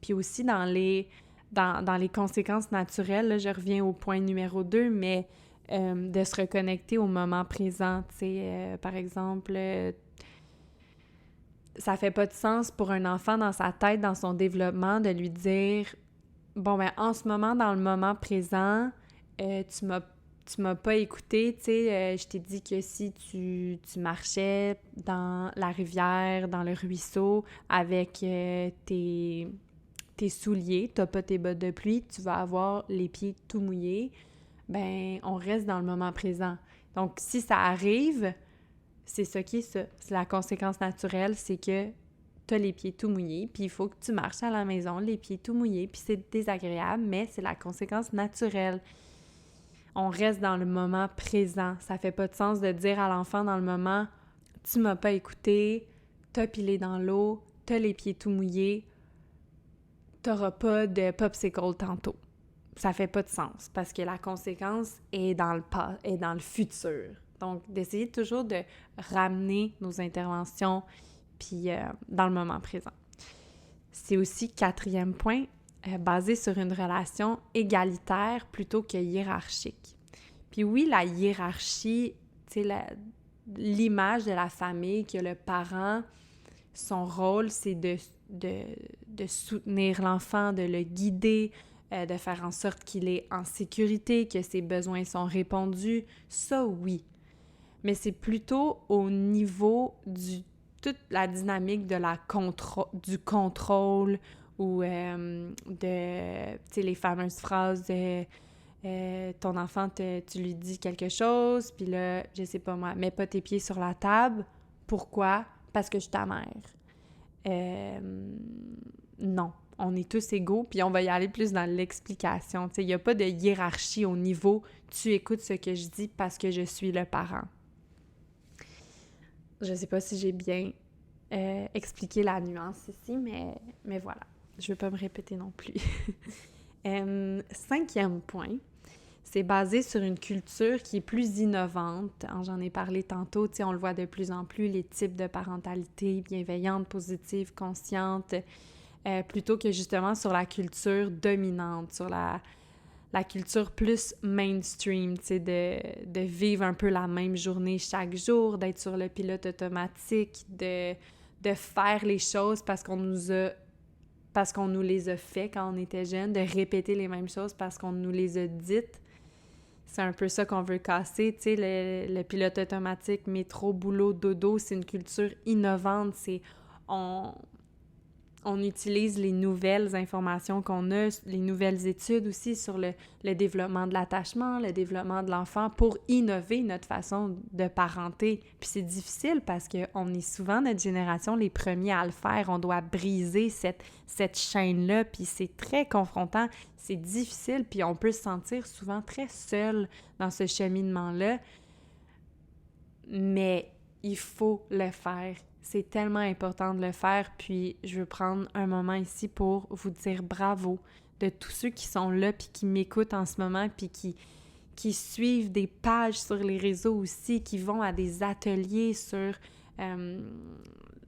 Puis aussi dans les conséquences naturelles, là, je reviens au point numéro 2, mais de se reconnecter au moment présent, tu sais, par exemple, ça fait pas de sens pour un enfant dans sa tête, dans son développement, de lui dire « Bon, ben en ce moment, dans le moment présent, tu m'as pas écouté, tu sais, je t'ai dit que si tu marchais dans la rivière, dans le ruisseau, avec tes souliers, t'as pas tes bottes de pluie, tu vas avoir les pieds tout mouillés, ben on reste dans le moment présent. Donc, si ça arrive, c'est ça qui est ça. C'est la conséquence naturelle, c'est que t'as les pieds tout mouillés, puis il faut que tu marches à la maison, les pieds tout mouillés, puis c'est désagréable, mais c'est la conséquence naturelle. On reste dans le moment présent. Ça fait pas de sens de dire à l'enfant dans le moment « Tu m'as pas écouté, t'as pilé dans l'eau, t'as les pieds tout mouillés, t'auras pas de popsicle tantôt. » Ça fait pas de sens parce que la conséquence est dans le futur. Donc, d'essayer toujours de ramener nos interventions puis dans le moment présent. C'est aussi, 4e point, basé sur une relation égalitaire plutôt que hiérarchique. Puis oui, la hiérarchie, tu sais, l'image de la famille, que le parent, son rôle, c'est de soutenir l'enfant, de le guider, de faire en sorte qu'il est en sécurité, que ses besoins sont répondus, ça oui. Mais c'est plutôt au niveau toute la dynamique de du contrôle ou de, tu sais, les fameuses phrases de ton enfant, tu lui dis quelque chose, puis là, je sais pas moi, mets pas tes pieds sur la table. Pourquoi? Parce que je suis ta mère. Non, on est tous égaux, puis on va y aller plus dans l'explication. Tu sais, il n'y a pas de hiérarchie au niveau « tu écoutes ce que je dis parce que je suis le parent ». Je sais pas si j'ai bien expliqué la nuance ici, mais voilà. Je veux pas me répéter non plus. 5e point, c'est basé sur une culture qui est plus innovante. J'en ai parlé tantôt, tu sais, on le voit de plus en plus, les types de parentalité bienveillante, positive, consciente, plutôt que justement sur la culture dominante, sur la culture plus mainstream, tu sais, de vivre un peu la même journée chaque jour, d'être sur le pilote automatique, de faire les choses parce qu'on nous les a fait quand on était jeune, de répéter les mêmes choses parce qu'on nous les a dites. C'est un peu ça qu'on veut casser, tu sais, le pilote automatique, métro, boulot, dodo, c'est une culture innovante, on utilise les nouvelles informations qu'on a, les nouvelles études aussi sur le développement de l'attachement, le développement de l'enfant pour innover notre façon de parenter. Puis c'est difficile parce qu'on est souvent, notre génération, les premiers à le faire. On doit briser cette chaîne-là, puis c'est très confrontant, c'est difficile, puis on peut se sentir souvent très seul dans ce cheminement-là. Mais il faut le faire. C'est tellement important de le faire, puis je veux prendre un moment ici pour vous dire bravo de tous ceux qui sont là puis qui m'écoutent en ce moment puis qui suivent des pages sur les réseaux aussi, qui vont à des ateliers sur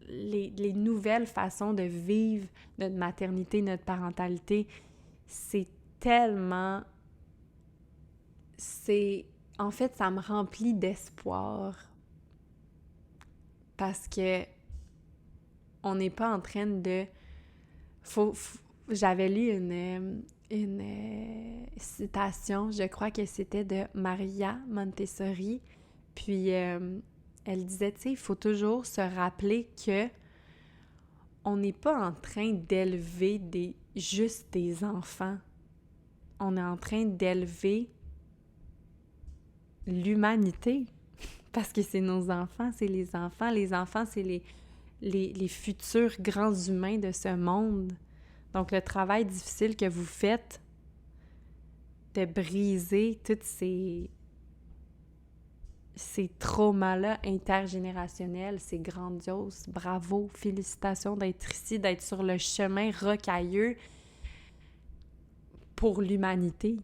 les nouvelles façons de vivre notre maternité, notre parentalité. C'est tellement... En fait, ça me remplit d'espoir. Parce que on n'est pas en train de... J'avais lu une citation, je crois que c'était de Maria Montessori, puis elle disait, tu sais, il faut toujours se rappeler que on n'est pas en train d'élever juste des enfants. On est en train d'élever l'humanité. Parce que c'est nos enfants, c'est les enfants. Les enfants, c'est les futurs grands humains de ce monde. Donc, le travail difficile que vous faites de briser tous ces traumas-là intergénérationnels, c'est grandiose. Bravo, félicitations d'être ici, d'être sur le chemin rocailleux pour l'humanité.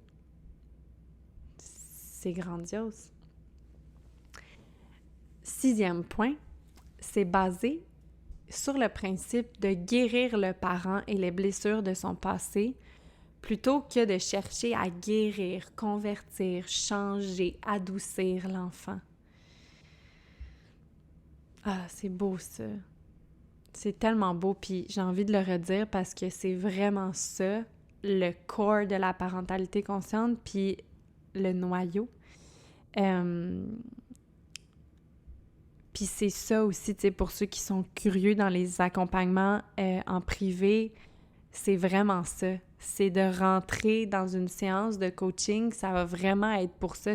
C'est grandiose. 6e point, c'est basé sur le principe de guérir le parent et les blessures de son passé plutôt que de chercher à guérir, convertir, changer, adoucir l'enfant. Ah, c'est beau ça. C'est tellement beau, puis j'ai envie de le redire parce que c'est vraiment ça, le core de la parentalité consciente, puis le noyau. Puis c'est ça aussi, tu sais, pour ceux qui sont curieux dans les accompagnements en privé, c'est vraiment ça. C'est de rentrer dans une séance de coaching, ça va vraiment être pour ça.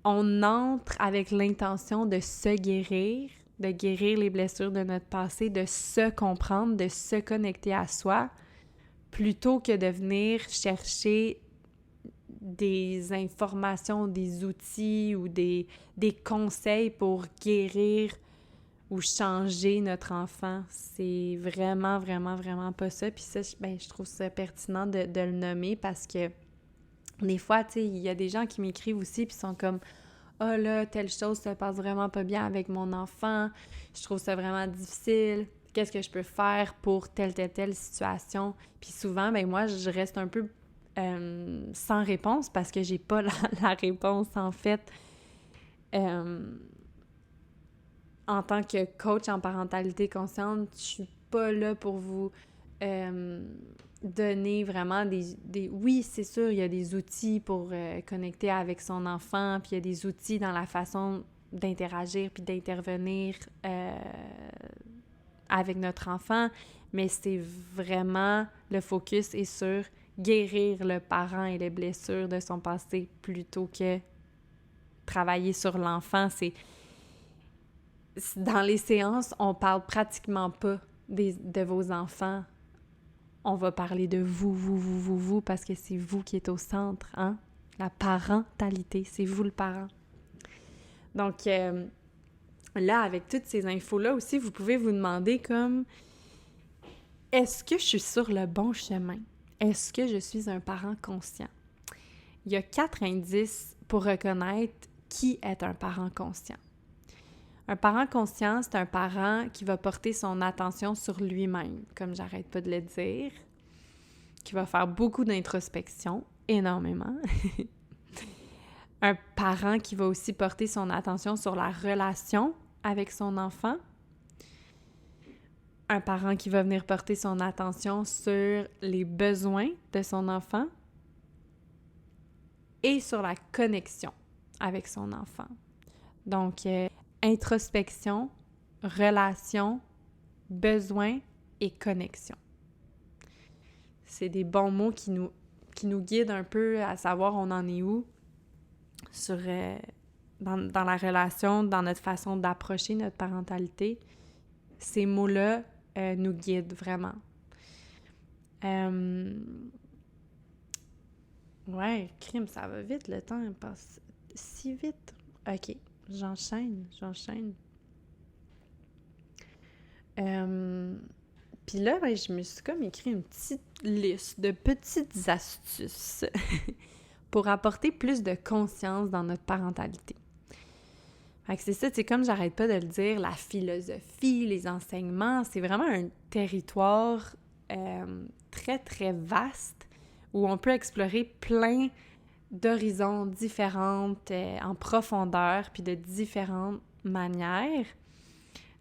On entre avec l'intention de se guérir, de guérir les blessures de notre passé, de se comprendre, de se connecter à soi, plutôt que de venir chercher des informations, des outils ou des conseils pour guérir ou changer notre enfant. C'est vraiment, vraiment, vraiment pas ça. Puis ça, je trouve ça pertinent de le nommer parce que des fois, tu sais, il y a des gens qui m'écrivent aussi puis sont comme « Ah là, telle chose se passe vraiment pas bien avec mon enfant. Je trouve ça vraiment difficile. Qu'est-ce que je peux faire pour telle situation? » Puis souvent, moi, je reste un peu sans réponse parce que j'ai pas la réponse en fait. En tant que coach en parentalité consciente, je suis pas là pour vous donner vraiment Oui, c'est sûr, il y a des outils pour connecter avec son enfant, puis il y a des outils dans la façon d'interagir puis d'intervenir avec notre enfant, mais c'est vraiment le focus est sur guérir le parent et les blessures de son passé plutôt que travailler sur l'enfant. Dans les séances, on parle pratiquement pas de vos enfants. On va parler de vous, parce que c'est vous qui êtes au centre, hein? La parentalité, c'est vous le parent. Donc, là, avec toutes ces infos-là aussi, vous pouvez vous demander comme, est-ce que je suis sur le bon chemin? Est-ce que je suis un parent conscient? Il y a 4 indices pour reconnaître qui est un parent conscient. Un parent conscient, c'est un parent qui va porter son attention sur lui-même, comme j'arrête pas de le dire, qui va faire beaucoup d'introspection, énormément. Un parent qui va aussi porter son attention sur la relation avec son enfant. Un parent qui va venir porter son attention sur les besoins de son enfant et sur la connexion avec son enfant. Donc, introspection, relation, besoin et connexion. C'est des bons mots qui nous guident un peu à savoir on en est où sur, dans la relation, dans notre façon d'approcher notre parentalité. Ces mots-là nous guident vraiment. Ouais, crime, ça va vite, le temps passe si vite. OK, j'enchaîne. Puis là, ben, je me suis comme écrit une petite liste de petites astuces pour apporter plus de conscience dans notre parentalité. Fait que c'est ça, c'est comme j'arrête pas de le dire, la philosophie, les enseignements, c'est vraiment un territoire très, très vaste où on peut explorer plein d'horizons différentes en profondeur puis de différentes manières.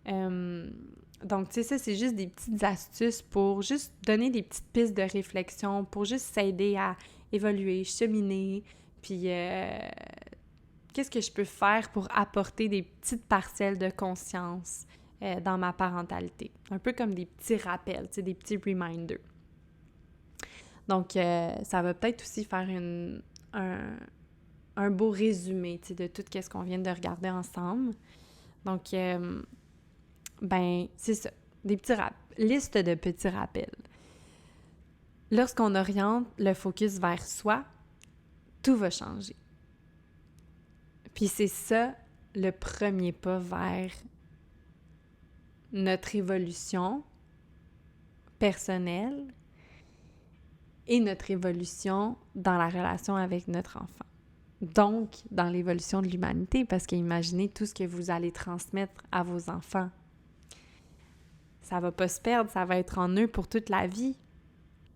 Donc, tu sais, ça, c'est juste des petites astuces pour juste donner des petites pistes de réflexion, pour juste s'aider à évoluer, cheminer, puis qu'est-ce que je peux faire pour apporter des petites parcelles de conscience dans ma parentalité. Un peu comme des petits rappels, tu sais, des petits reminders. Donc, ça va peut-être aussi faire un beau résumé, tu sais, de tout ce qu'on vient de regarder ensemble. Donc, ben, c'est ça, des petits liste de petits rappels. Lorsqu'on oriente le focus vers soi, tout va changer. Puis c'est ça le premier pas vers notre évolution personnelle et notre évolution dans la relation avec notre enfant. Donc, dans l'évolution de l'humanité, parce qu'imaginez tout ce que vous allez transmettre à vos enfants. Ça va pas se perdre, ça va être en eux pour toute la vie.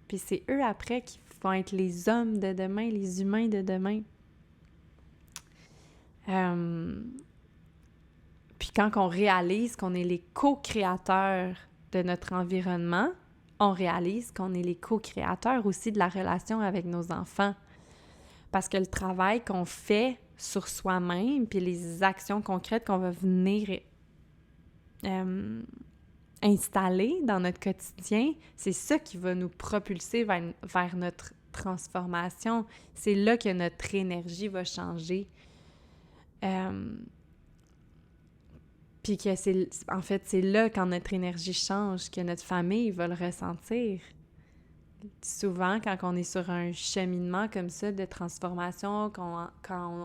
Puis c'est eux après qui vont être les hommes de demain, les humains de demain. Puis quand on réalise qu'on est les co-créateurs de notre environnement, on réalise qu'on est les co-créateurs aussi de la relation avec nos enfants. Parce que le travail qu'on fait sur soi-même, puis les actions concrètes qu'on va venir installer dans notre quotidien, c'est ça qui va nous propulser vers notre transformation. C'est là que notre énergie va changer. Puis que c'est là, quand notre énergie change, que notre famille va le ressentir. Souvent, quand on est sur un cheminement comme ça de transformation, quand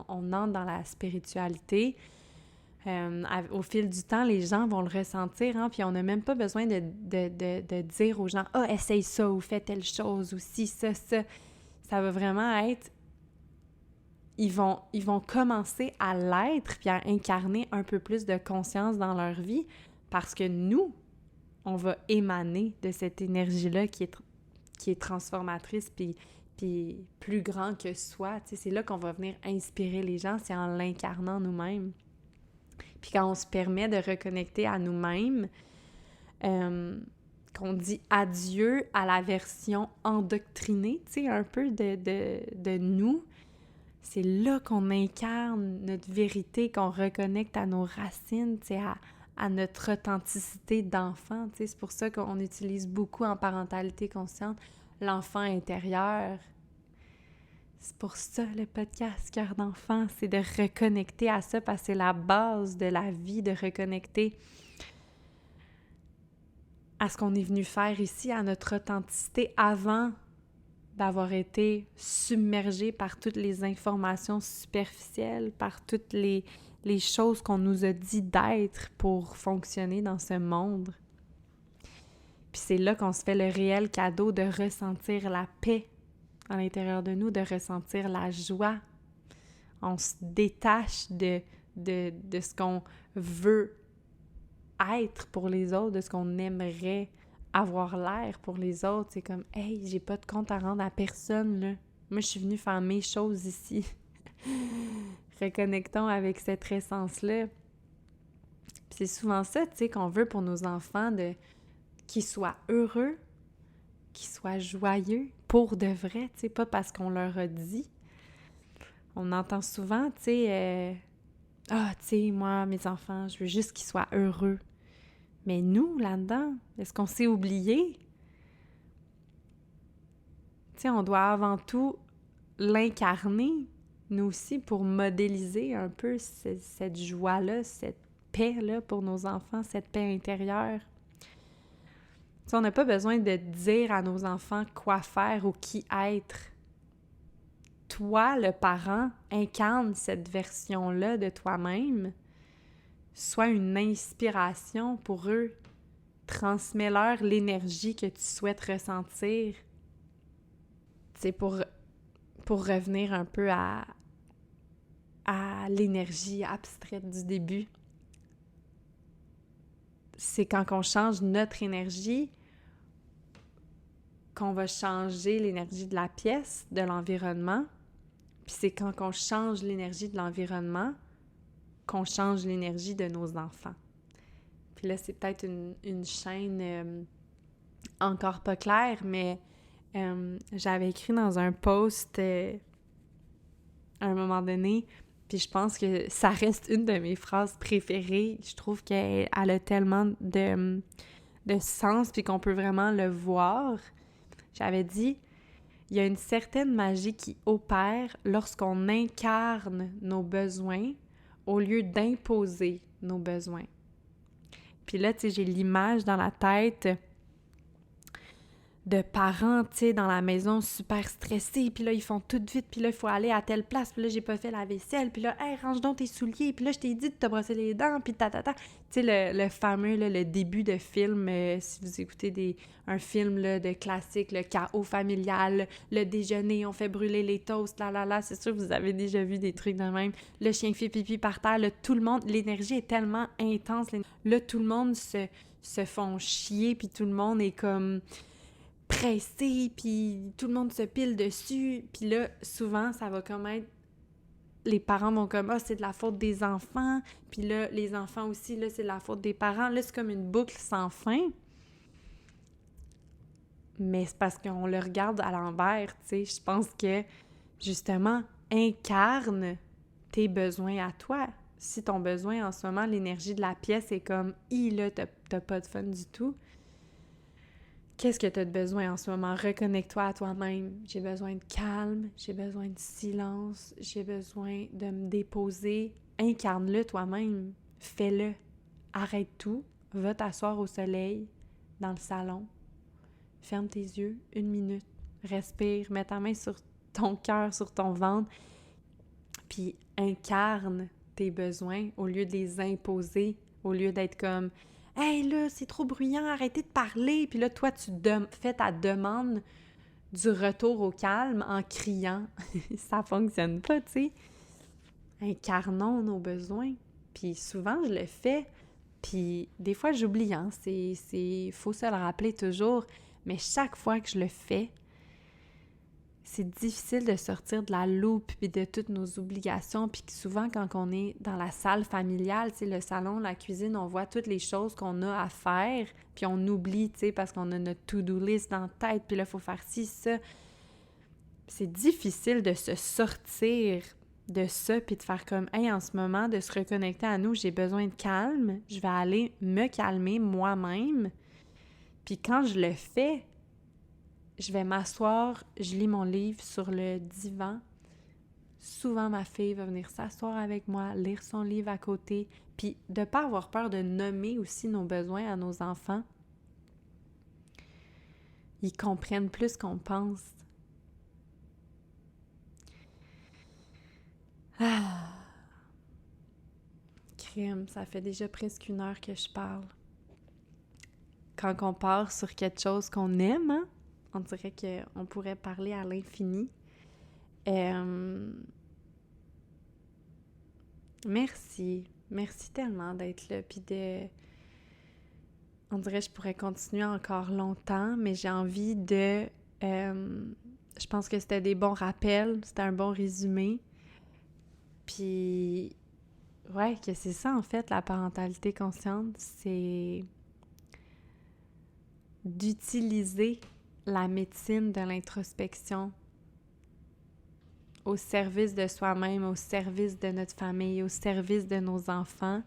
on entre dans la spiritualité, au fil du temps, les gens vont le ressentir, hein, puis on n'a même pas besoin de dire aux gens « Ah, essaye ça » ou « Fais telle chose » ou « Si, ça ». Ça va vraiment être... Ils vont commencer à l'être puis à incarner un peu plus de conscience dans leur vie parce que nous, on va émaner de cette énergie-là qui est transformatrice puis plus grand que soi. Tu sais, c'est là qu'on va venir inspirer les gens, c'est en l'incarnant nous-mêmes. Puis quand on se permet de reconnecter à nous-mêmes, qu'on dit adieu à la version endoctrinée, tu sais, un peu de nous. C'est là qu'on incarne notre vérité, qu'on reconnecte à nos racines, tu sais, à notre authenticité d'enfant, tu sais. C'est pour ça qu'on utilise beaucoup en parentalité consciente l'enfant intérieur. C'est pour ça le podcast Cœur d'enfant, c'est de reconnecter à ça parce que c'est la base de la vie, de reconnecter à ce qu'on est venu faire ici, à notre authenticité avant d'avoir été submergé par toutes les informations superficielles, par toutes les choses qu'on nous a dit d'être pour fonctionner dans ce monde. Puis c'est là qu'on se fait le réel cadeau de ressentir la paix à l'intérieur de nous, de ressentir la joie. On se détache de ce qu'on veut être pour les autres, de ce qu'on aimerait avoir l'air pour les autres. C'est comme « Hey, j'ai pas de compte à rendre à personne, là. Moi, je suis venue faire mes choses ici. » Reconnectons avec cette essence-là. Puis c'est souvent ça, tu sais, qu'on veut pour nos enfants, qu'ils soient heureux, qu'ils soient joyeux, pour de vrai, tu sais, pas parce qu'on leur a dit. On entend souvent, tu sais, tu sais, moi, mes enfants, je veux juste qu'ils soient heureux. Mais nous, là-dedans, est-ce qu'on s'est oublié? Tu sais, on doit avant tout l'incarner, nous aussi, pour modéliser un peu cette joie-là, cette paix-là pour nos enfants, cette paix intérieure. Tu sais, on n'a pas besoin de dire à nos enfants quoi faire ou qui être. Toi, le parent, incarne cette version-là de toi-même. Sois une inspiration pour eux. Transmets-leur l'énergie que tu souhaites ressentir. C'est pour revenir un peu à l'énergie abstraite du début. C'est quand on change notre énergie qu'on va changer l'énergie de la pièce, de l'environnement. Puis c'est quand on change l'énergie de l'environnement qu'on change l'énergie de nos enfants. Puis là, c'est peut-être une chaîne encore pas claire, mais j'avais écrit dans un post à un moment donné, puis je pense que ça reste une de mes phrases préférées. Je trouve qu'elle a tellement de sens, puis qu'on peut vraiment le voir. J'avais dit, il y a une certaine magie qui opère lorsqu'on incarne nos besoins au lieu d'imposer nos besoins. Puis là, tu sais, j'ai l'image dans la tête de parents, tu sais, dans la maison super stressés, puis là, ils font tout vite, puis là, il faut aller à telle place, puis là, j'ai pas fait la vaisselle, puis là, hey, range donc tes souliers, puis là, je t'ai dit de te brosser les dents, puis ta. Tu sais, le fameux, là, le début de film, si vous écoutez un film là, de classique, le chaos familial, le déjeuner, on fait brûler les toasts, c'est sûr que vous avez déjà vu des trucs de même. Le chien fait pipi par terre, là, tout le monde, l'énergie est tellement intense, là, tout le monde se font chier, puis tout le monde est comme pressé, puis tout le monde se pile dessus, puis là, souvent, ça va comme être... Les parents vont comme « Ah, c'est de la faute des enfants », puis là, les enfants aussi, là, c'est de la faute des parents. Là, c'est comme une boucle sans fin. Mais c'est parce qu'on le regarde à l'envers, tu sais. Je pense que, justement, incarne tes besoins à toi. Si ton besoin, en ce moment, l'énergie de la pièce est comme « Hi, là, t'as pas de fun du tout », qu'est-ce que tu as de besoin en ce moment? Reconnecte-toi à toi-même. J'ai besoin de calme, j'ai besoin de silence, j'ai besoin de me déposer. Incarne-le toi-même. Fais-le. Arrête tout. Va t'asseoir au soleil, dans le salon. Ferme tes yeux, 1 minute. Respire. Mets ta main sur ton cœur, sur ton ventre. Puis incarne tes besoins au lieu de les imposer, au lieu d'être comme... « Hey, là, c'est trop bruyant, arrêtez de parler! » Puis là, toi, tu fais ta demande du retour au calme en criant. Ça fonctionne pas, tu sais. Incarnons nos besoins. Puis souvent, je le fais. Puis des fois, j'oublie, hein. Faut se le rappeler toujours. Mais chaque fois que je le fais, c'est difficile de sortir de la loupe puis de toutes nos obligations, puis que souvent quand on est dans la salle familiale, tu sais, le salon, la cuisine, on voit toutes les choses qu'on a à faire, puis on oublie, tu sais, parce qu'on a notre to-do list dans la tête, puis là, il faut faire ci, ça. C'est difficile de se sortir de ça, puis de faire comme, hey, en ce moment, de se reconnecter à nous, j'ai besoin de calme, je vais aller me calmer moi-même, puis quand je le fais, je vais m'asseoir, je lis mon livre sur le divan. Souvent, ma fille va venir s'asseoir avec moi, lire son livre à côté, puis de ne pas avoir peur de nommer aussi nos besoins à nos enfants. Ils comprennent plus qu'on pense. Ah! Crème, ça fait déjà presque 1 heure que je parle. Quand on part sur quelque chose qu'on aime, hein, on dirait qu'on pourrait parler à l'infini. Merci. Merci tellement d'être là. Puis on dirait que je pourrais continuer encore longtemps, mais j'ai envie de... je pense que c'était des bons rappels, c'était un bon résumé. Puis, ouais, que c'est ça en fait, la parentalité consciente, c'est d'utiliser la médecine de l'introspection au service de soi-même, au service de notre famille, au service de nos enfants.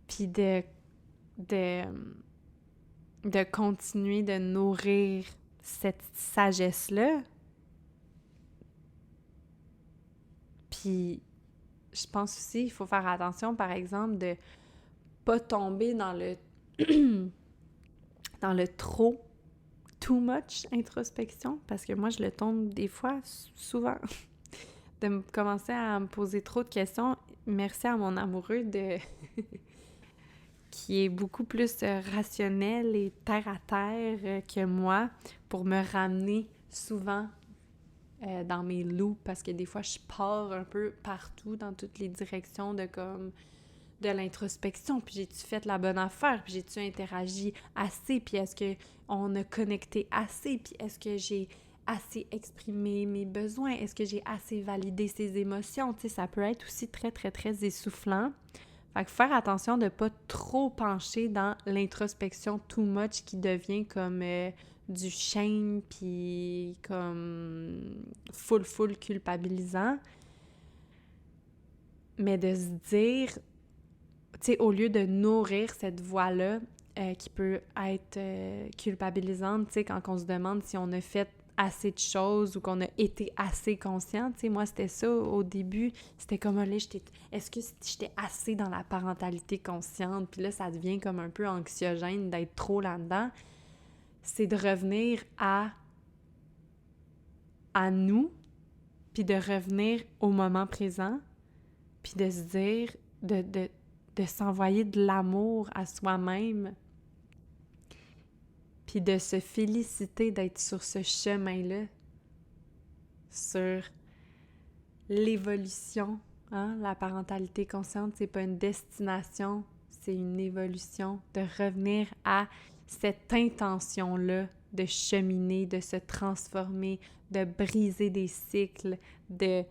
Puis de continuer de nourrir cette sagesse-là. Puis je pense aussi qu'il faut faire attention, par exemple, de pas tomber dans le dans le trop, too much introspection, parce que moi, je le tombe des fois, souvent, de commencer à me poser trop de questions. Merci à mon amoureux qui est beaucoup plus rationnel et terre-à-terre que moi pour me ramener souvent dans mes loops, parce que des fois, je pars un peu partout dans toutes les directions de l'introspection, puis j'ai-tu fait la bonne affaire, puis j'ai-tu interagi assez, puis est-ce qu'on a connecté assez, puis est-ce que j'ai assez exprimé mes besoins, est-ce que j'ai assez validé ses émotions, tu sais, ça peut être aussi très, très, très essoufflant. Fait que faire attention de ne pas trop pencher dans l'introspection too much qui devient comme du shame, puis comme full culpabilisant. Mais de se dire, tu sais, au lieu de nourrir cette voix-là qui peut être culpabilisante, tu sais, quand on se demande si on a fait assez de choses ou qu'on a été assez conscient, tu sais, moi, c'était ça au début, c'était comme, là, est-ce que j'étais assez dans la parentalité consciente? Puis là, ça devient comme un peu anxiogène d'être trop là-dedans. C'est de revenir à nous, puis de revenir au moment présent, puis de se dire, de s'envoyer de l'amour à soi-même, puis de se féliciter d'être sur ce chemin-là, sur l'évolution. Hein? La parentalité consciente, c'est pas une destination, c'est une évolution, de revenir à cette intention-là de cheminer, de se transformer, de briser des cycles, de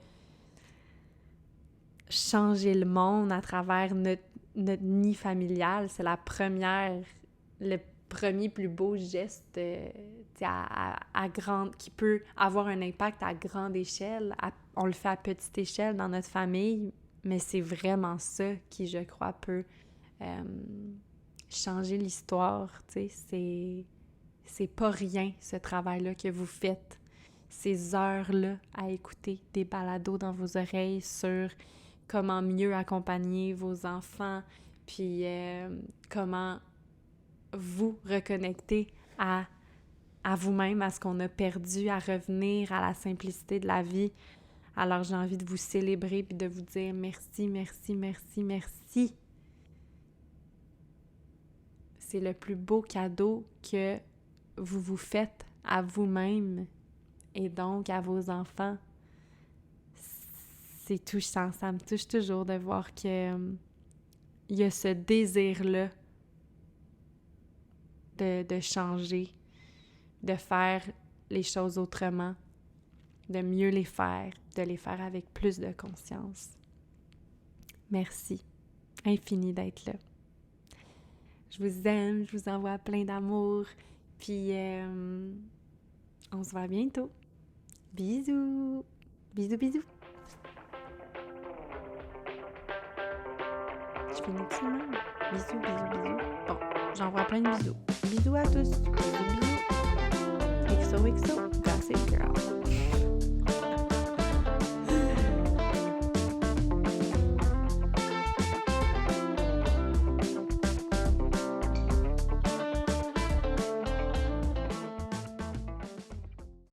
changer le monde à travers notre nid familial. C'est le premier plus beau geste à grande, qui peut avoir un impact à grande échelle. On le fait à petite échelle dans notre famille, mais c'est vraiment ça qui, je crois, peut changer l'histoire. C'est pas rien, ce travail-là que vous faites. Ces heures-là à écouter des balados dans vos oreilles sur comment mieux accompagner vos enfants, puis comment vous reconnecter à vous-même, à ce qu'on a perdu, à revenir à la simplicité de la vie. Alors j'ai envie de vous célébrer puis de vous dire merci, merci, merci, merci. C'est le plus beau cadeau que vous vous faites à vous-même et donc à vos enfants. C'est touchant, ça me touche toujours de voir que il y a ce désir-là de changer, de faire les choses autrement, de mieux les faire, de les faire avec plus de conscience. Merci infini d'être là. Je vous aime, je vous envoie plein d'amour, puis on se voit bientôt. Bisous! Bisous, bisous! Je finis tout de même. Bisous, bisous, bisous. Bon, j'envoie plein de bisous. Bisous à tous. Bisous, bisous. XOXO, Gossip Girl.